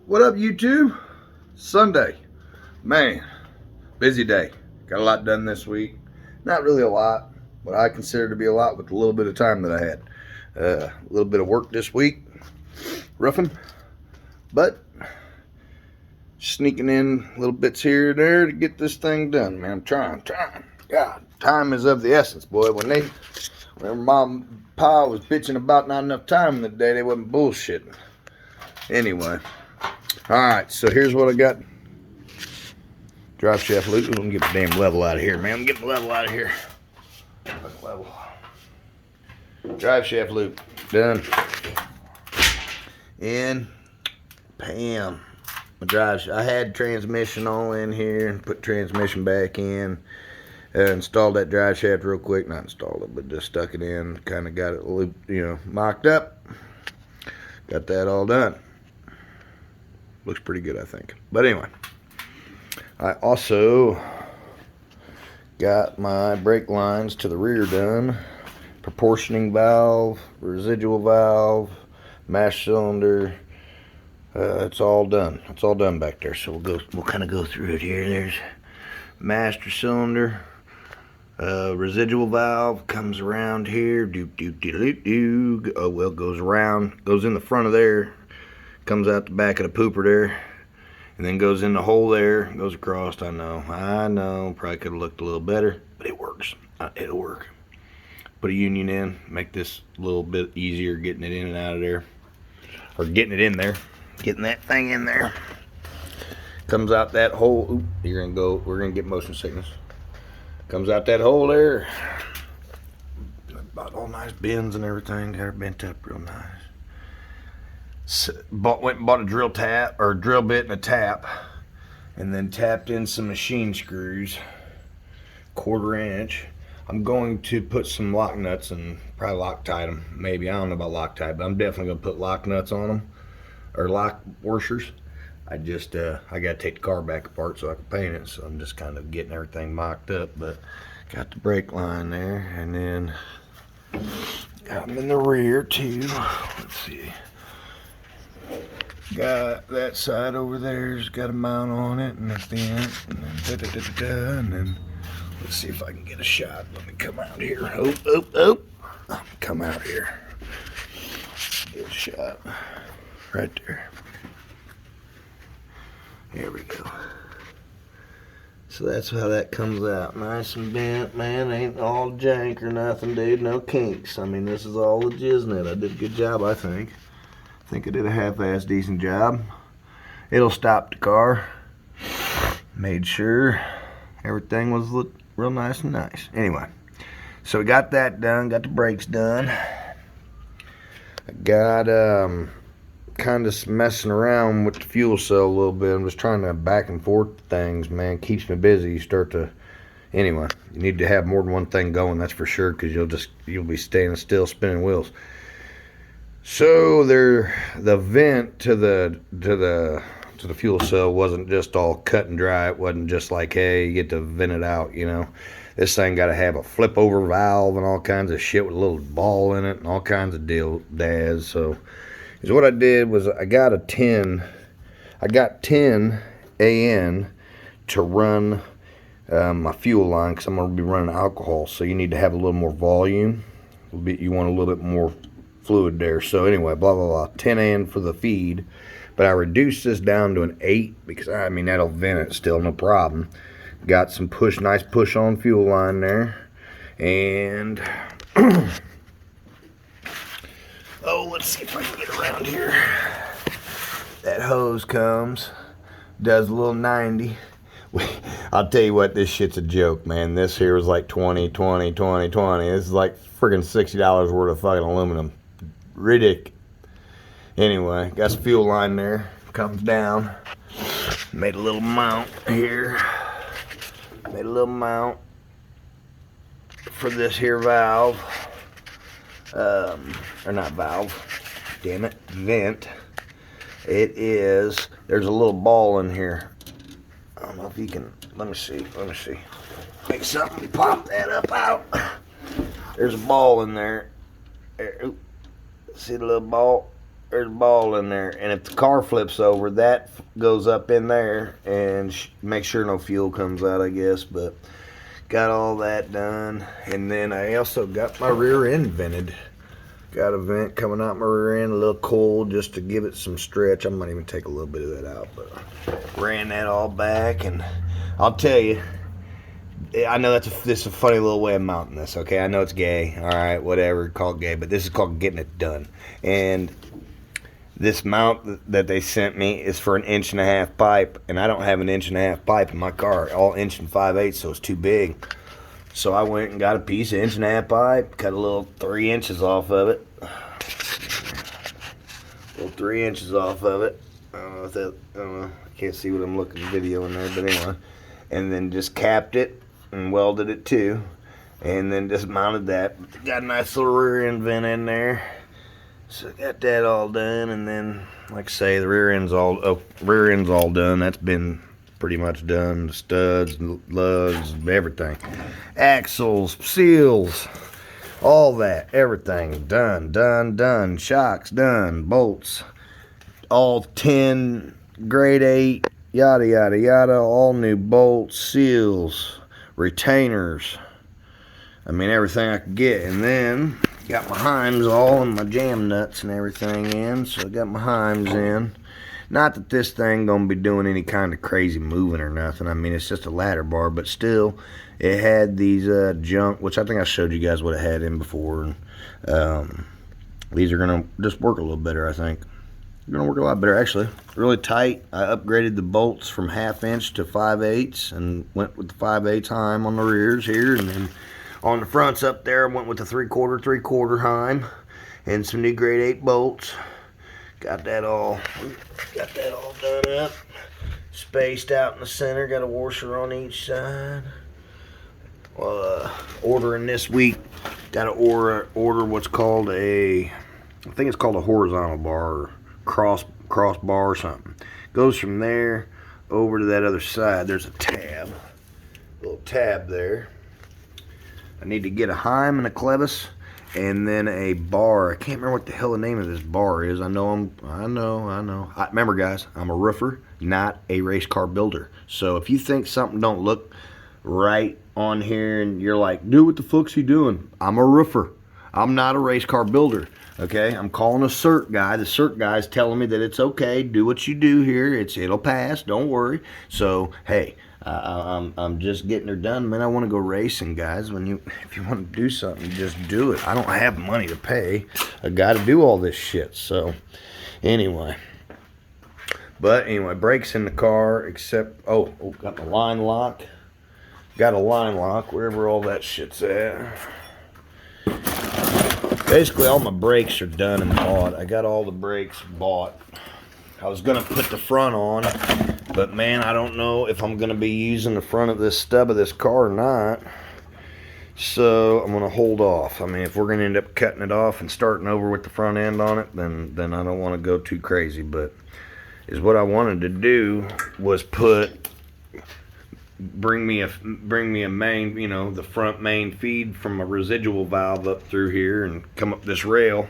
What up, YouTube? Sunday. Man, busy day. Got a lot done this week. Not really a lot, but I consider to be a lot with a little bit of time that I had. A little bit of work this week, roughing, but sneaking in little bits here and there to get this thing done, man. I'm trying. God, time is of the essence, boy. Whenever Mom and Pa was bitching about not enough time in the day, they wasn't bullshitting. Anyway. Alright, so here's what I got. Drive shaft loop. Let me get the damn level out of here, man. I'm getting the level out of here. Level. Drive shaft loop. Done. In. Bam. My drive. I had transmission all in here and put transmission back in. Installed that drive shaft real quick. Not installed it, but just stuck it in. Kind of got it looped, mocked up. Got that all done. Looks pretty good, I think. But anyway, I also got my brake lines to the rear done. Proportioning valve, residual valve, mash cylinder. It's all done. It's all done back there. So we'll kind of go through it here. There's master cylinder. Residual valve comes around here. Oh well, goes around, goes in the front of there. Comes out the back of the pooper there, and then goes in the hole there, goes across. I know, probably could have looked a little better, but it works. It'll work. Put a union in, make this a little bit easier getting it in and out of there, or getting it in there, getting that thing in there. Comes out that hole. Oop, we're gonna get motion sickness. Comes out that hole there. About all nice bends and everything. Got her bent up real nice. Went and bought a drill bit and a tap, and then tapped in some machine screws, 1/4 inch. I'm going to put some lock nuts and probably Loctite them. Maybe, I don't know about Loctite, but I'm definitely gonna put lock nuts on them, or lock washers. I gotta take the car back apart so I can paint it. So I'm just kind of getting everything mocked up. But got the brake line there, and then got them in the rear too. Let's see. Got that side over there's got a mount on it and a vent, and then and then let's see if I can get a shot. Let me come out here. Come out here. Get a shot right there. There we go. So that's how that comes out. Nice and bent, man. Ain't all jank or nothing, dude. No kinks. I mean, this is all legitimate. I did a good job, I think. I think I did a half-ass decent job. It'll stop the car. Made sure everything was look real nice and nice. Anyway, so we got that done. Got the brakes done. I got kind of messing around with the fuel cell a little bit. I'm just trying to back and forth things, man. Keeps me busy. You start to, anyway, you need to have more than one thing going, that's for sure, because you'll be staying still, spinning wheels. So the vent to the fuel cell wasn't just all cut and dry. It wasn't just like, hey, you get to vent it out, This thing got to have a flip over valve and all kinds of shit with a little ball in it and all kinds of daz. So what I did was I got 10 AN to run my fuel line, because I'm going to be running alcohol. So you need to have a little more volume. You want a little bit more fluid there. So anyway, blah blah blah, 10 AN for the feed, but I reduced this down to an 8 because I mean that'll vent it still, no problem. Got some nice push on fuel line there, and oh, let's see if I can get around here. That hose comes, does a little 90. I'll tell you what, this shit's a joke, man. This here was like 20. This is like friggin' $60 worth of fucking aluminum. Ridiculous. Anyway, got some fuel line there. Comes down. Made a little mount here. Made a little mount for this here valve. Or not valve. Damn it. Vent. There's a little ball in here. I don't know if you can, let me see. Make something pop that up out. There's a ball in there. See the little ball? there's a ball in there, and if the car flips over, that goes up in there and make sure no fuel comes out, I guess. But got all that done, and then I also got my rear end vented. Got a vent coming out my rear end, a little cold, just to give it some stretch. I might even take a little bit of that out, but ran that all back, and I'll tell you, I know this is a funny little way of mounting this, okay? I know it's gay, all right, whatever, call it gay, but this is called getting it done. And this mount that they sent me is for an 1.5-inch pipe, and I don't have an 1.5-inch pipe in my car, all 1 5/8, so it's too big. So I went and got a piece of 1.5-inch pipe, cut a little 3 inches off of it. Little 3 inches off of it. I don't know if that, I don't know, I can't see what I'm looking at the video in there, but anyway. And then just capped it and welded it too. And then just mounted that. Got a nice little rear end vent in there. So got that all done, and then, like I say, the rear end's all done. That's been pretty much done. The studs, lugs, everything. Axles, seals, all that, everything done. Shocks done, bolts, all 10, grade 8, yada yada yada, all new bolts, seals, retainers. I mean, everything I could get. And then got my heims all and my jam nuts and everything in. So I got my heims in. Not that this thing gonna be doing any kind of crazy moving or nothing. I mean, it's just a ladder bar, but still, it had these junk, which I think I showed you guys what it had in before. And these are gonna just work a little better, I think. They're gonna work a lot better, actually. Really tight. I upgraded the bolts from 1/2 inch to 5/8 and went with the 5/8 heim on the rears here, and then on the fronts up there, I went with the 3/4 heim and some new grade 8 bolts. Got that all done up, spaced out in the center. Got a washer on each side. Ordering this week. Got to order what's called I think it's called a horizontal bar or cross bar or something. Goes from there over to that other side. There's a little tab there. I need to get a heim and a clevis, and then a bar. I can't remember what the hell the name of this bar is. I know. Remember, guys, I'm a roofer, not a race car builder. So if you think something don't look right on here and you're like, dude, what the fuck's he doing? I'm a roofer. I'm not a race car builder. Okay, I'm calling a cert guy. The cert guy is telling me that it's okay. Do what you do here. It'll pass. Don't worry. So hey, I'm just getting her done, man. I want to go racing, guys. If you want to do something, just do it. I don't have money to pay a guy to do all this shit. So anyway, brakes in the car, except got the line lock. Got a line lock wherever all that shit's at. Basically, all my brakes are done and bought. I got all the brakes bought. I was gonna put the front on, but man, I don't know if I'm gonna be using the front of this stub of this car or not. So I'm gonna hold off. I mean, if we're gonna end up cutting it off and starting over with the front end on it, then I don't want to go too crazy. But is what I wanted to do was bring me a main, the front main feed from a residual valve up through here and come up this rail.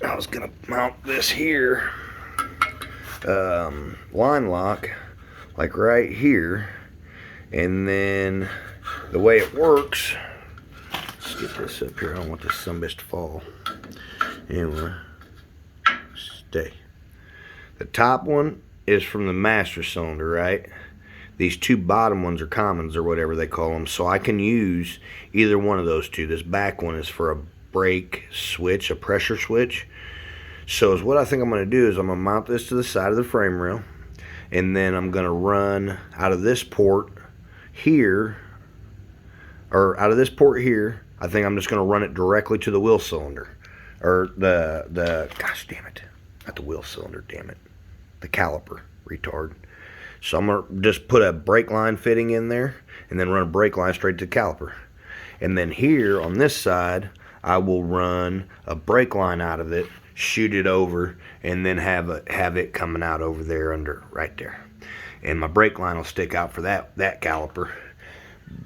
I was gonna mount this here, line lock, like right here, and then the way it works, let's get this up here. I don't want this sumbitch to fall. Anyway, stay. The top one is from the master cylinder, right? These two bottom ones are commons, or whatever they call them, so I can use either one of those two. This back one is for a brake switch, a pressure switch. So what I think I'm going to do is I'm going to mount this to the side of the frame rail, and then I'm going to run out of this port here, I think I'm just going to run it directly to the wheel cylinder, or gosh damn it, not the wheel cylinder, damn it, the caliper, retard. So I'm going to just put a brake line fitting in there and then run a brake line straight to the caliper. And then here on this side, I will run a brake line out of it, shoot it over, and then have it coming out over there under right there. And my brake line will stick out for that caliper.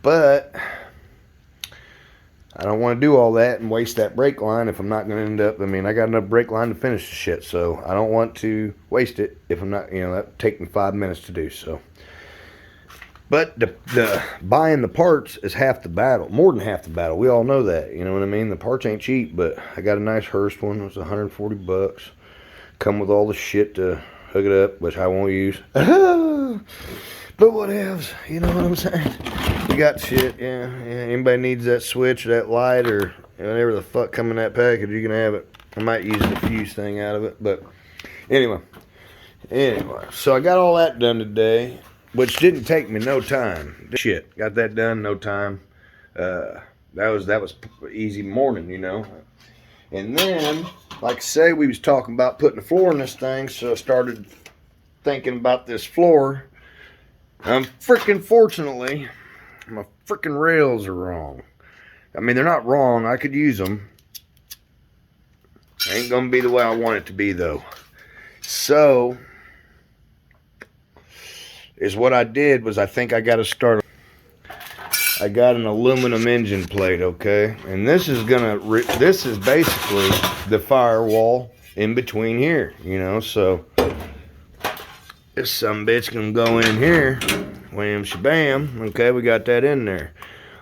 But I don't want to do all that and waste that brake line if I'm not going to end up, I mean, I got enough brake line to finish the shit, so I don't want to waste it if I'm not, that would take me 5 minutes to do, so. But the buying the parts is half the battle, more than half the battle. We all know that, you know what I mean? The parts ain't cheap, but I got a nice Hurst one. It was 140 bucks. Come with all the shit to hook it up, which I won't use. But whatevs, you know what I'm saying? We got shit, yeah. Anybody needs that switch, that light, or whatever the fuck come in that package, you can have it. I might use the fuse thing out of it, but anyway. So I got all that done today, which didn't take me no time. Shit, got that done, no time. That was easy morning, And then, like I say, we was talking about putting the floor in this thing, so I started thinking about this floor. Fortunately, my freaking rails are wrong. I mean, they're not wrong. I could use them. Ain't gonna be the way I want it to be, though. So, is what I did was I think I got to start. I got an aluminum engine plate, okay? And this is this is basically the firewall in between here, so this sumbitch can go in here, wham shabam, okay, we got that in there.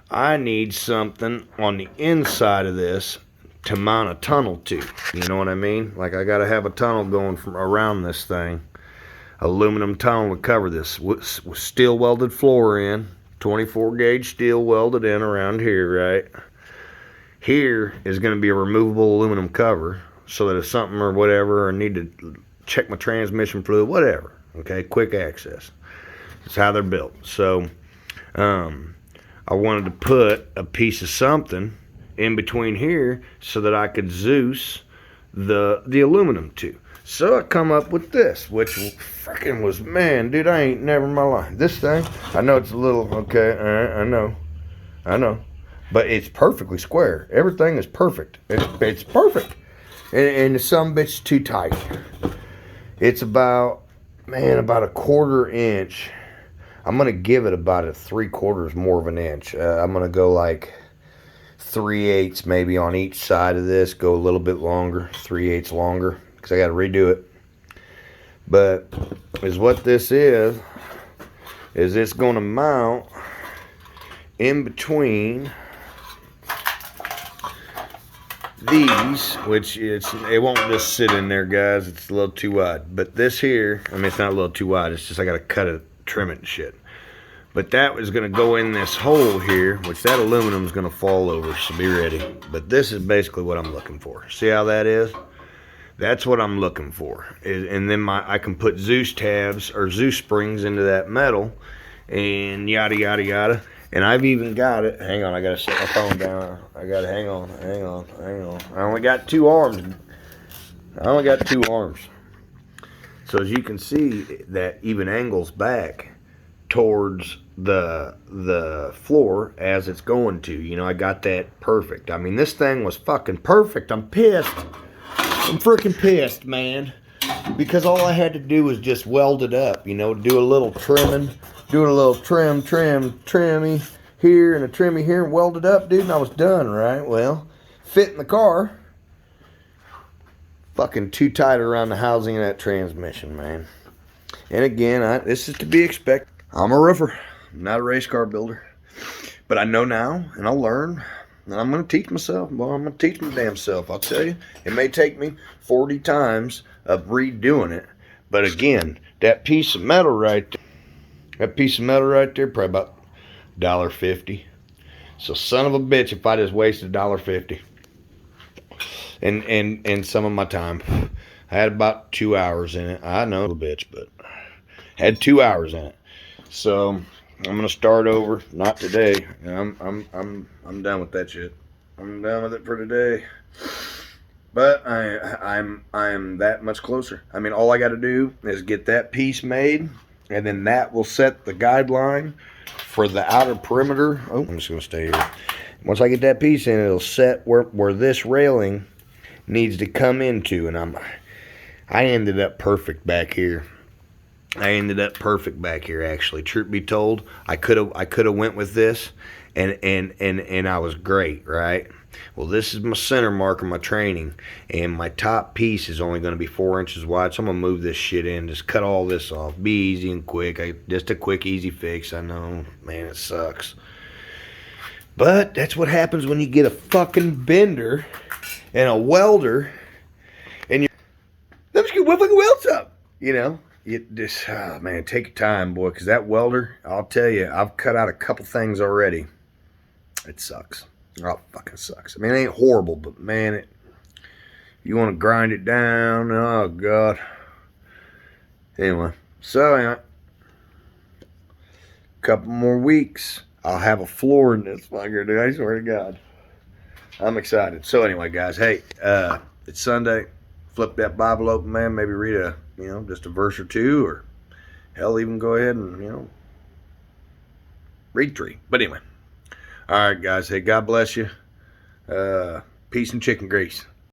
I need something on the inside of this to mount a tunnel to, you know what I mean? Like I gotta have a tunnel going from around this thing, aluminum tunnel to cover this, with steel welded floor in, 24 gauge steel welded in around here, right? Here is gonna be a removable aluminum cover, so that if something or whatever, or need to check my transmission fluid, whatever, okay, quick access. That's how they're built. So I wanted to put a piece of something in between here so that I could Zeus the aluminum to. So I come up with this, which freaking was, man, dude, I ain't never in my life. This thing, I know it's a little, okay, I know. But it's perfectly square. Everything is perfect. It's perfect. And the sumbitch's too tight. It's about a 1/4 inch. I'm going to give it about a 3/4 more of an inch. I'm going to go like 3/8 maybe on each side of this. Go a little bit longer, 3/8 longer, because I got to redo it. But is what this is it's going to mount in between these, which it won't just sit in there, guys. It's a little too wide. But this here, I mean, it's not a little too wide. It's just I got to cut it, trim it and shit. But that was going to go in this hole here, which that aluminum is going to fall over, so be ready. But this is basically what I'm looking for. See how that is? That's what I'm looking for. And then I can put Zeus tabs or Zeus springs into that metal and yada, yada, yada. And I've even got it. Hang on, I got to set my phone down. I got to hang on. I only got 2 arms. So as you can see, that even angles back towards the floor as it's going to. I got that perfect. I mean, this thing was fucking perfect. I'm pissed. I'm freaking pissed, man. Because all I had to do was just weld it up, do a little trimming, doing a little trimmy here and a trimmy here and weld it up, dude, and I was done, right? Well, fit in the car. Fucking too tight around the housing of that transmission, man. And again, this is to be expected. I'm a roofer, I'm not a race car builder. But I know now, and I'll learn, and I'm going to teach myself. Well, I'm going to teach my damn self, I'll tell you. It may take me 40 times of redoing it. But again, that piece of metal right there, probably about $1.50. So son of a bitch if I just wasted $1.50. And some of my time. I had about 2 hours in it. I know, a bitch, but had 2 hours in it. So I'm gonna start over. Not today. I'm done with that shit. I'm done with it for today. But I'm that much closer. I mean, all I got to do is get that piece made, and then that will set the guideline for the outer perimeter. Oh, I'm just gonna stay here. Once I get that piece in, it'll set where this railing needs to come into, and I ended up perfect back here. I ended up perfect back here, actually. Truth be told, I could have went with this, and I was great, right? Well, this is my center mark of my training, and my top piece is only going to be 4 inches wide, so I'm going to move this shit in, just cut all this off. Be easy and quick. Just a quick, easy fix. I know, man, it sucks. But that's what happens when you get a fucking bender and a welder, and let's get fucking welds up, you know? It just, oh man, take your time, boy, because that welder, I'll tell you, I've cut out a couple things already. It sucks. Oh, it fucking sucks. I mean, it ain't horrible, but man, you want to grind it down. Oh, God. Anyway, so, couple more weeks, I'll have a floor in this fucker, dude. I swear to God. I'm excited. So, anyway, guys, hey, it's Sunday. Flip that Bible open, man. Maybe read just a verse or two, or hell, even go ahead and, read 3. But anyway. All right, guys. Hey, God bless you. Peace and chicken grease.